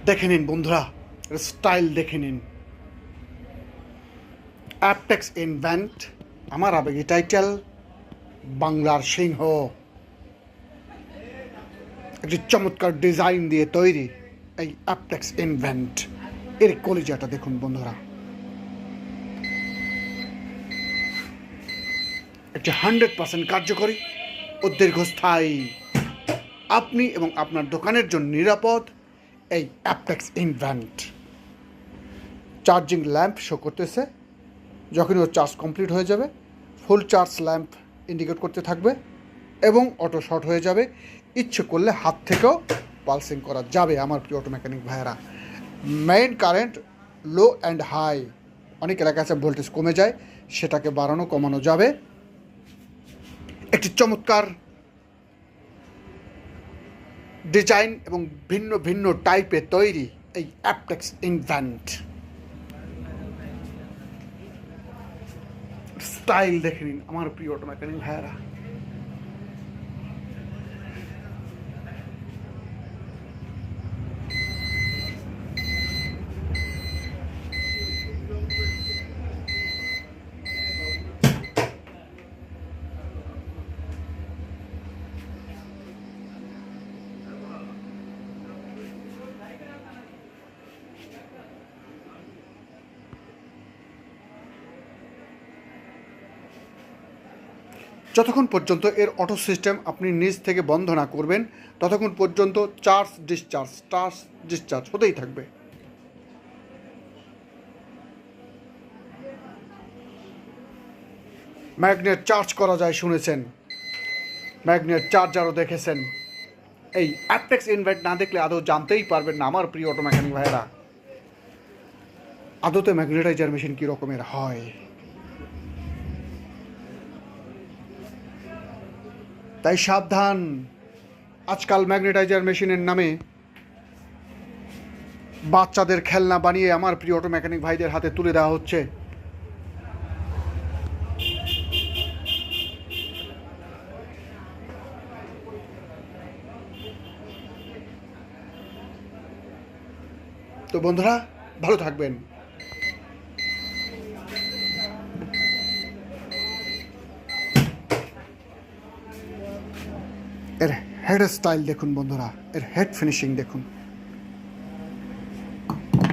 দেখে নিন বন্ধুরা, স্টাইল দেখে নিন। অ্যাপটেক্স ইনভেন্ট, আমার আবেগী টাইটেল বাংলার সিংহ। একটি চমৎকার ডিজাইন দিয়ে তৈরি এই অ্যাপটেক্স ইনভেন্ট। এর কলিজাটা দেখুন বন্ধুরা, একটি 100% কার্যকরী ও দীর্ঘস্থায়ী, আপনি এবং আপনার দোকানের জন্য নিরাপদ এই অ্যাপটেক্স ইনভেন্ট। চার্জিং ল্যাম্প শো করতেছে, যখনই ওর চার্জ কমপ্লিট হয়ে যাবে ফুল চার্জ ল্যাম্প ইন্ডিকেট করতে থাকবে এবং অটো শর্ট হয়ে যাবে। ইচ্ছে করলে হাত থেকেও পালসিং করা যাবে। আমার প্রিয় অটো মেকানিক ভাইয়েরা, main current low and high, অনেক এলাকায় আছে ভোল্টেজ কমে যায়, সেটাকে বাড়ানো কমানো যাবে। একটি চমৎকার ডিজাইন এবং ভিন্ন ভিন্ন টাইপে তৈরি এই অ্যাপটেক্স ইনভেন্ট। স্টাইল দেখে নিন আমার প্রিয় অটো মেকানিক ভাইয়েরা। যতক্ষণ পর্যন্ত এর অটো সিস্টেম আপনি নিজ থেকে বন্ধ না করবেন, ততক্ষণ পর্যন্ত চার্জ ডিসচার্জ হতেই থাকবে। ম্যাগনেট চার্জ করা যায় শুনেছেন, ম্যাগনেট চার্জারও দেখেছেন। এই অ্যাপটেক্স ইনভেন্ট না দেখলে আদৌ জানতেই পারবেন না আমার প্রিয় অটো মেকানিক ভাইয়েরা, আদৌতে ম্যাগনেটাইজার মেশিন কী রকমের হয়। তাই সাবধান, আজকাল ম্যাগনেটাইজার মেশিনের নামে বাচ্চাদের খেলনা বানিয়ে আমার প্রিয় অটো মেকানিক ভাইদের হাতে তুলে দেওয়া হচ্ছে। তো বন্ধুরা, ভালো থাকবেন। এর হেড স্টাইল দেখুন বন্ধুরা, এর হেড ফিনিশিং দেখুন।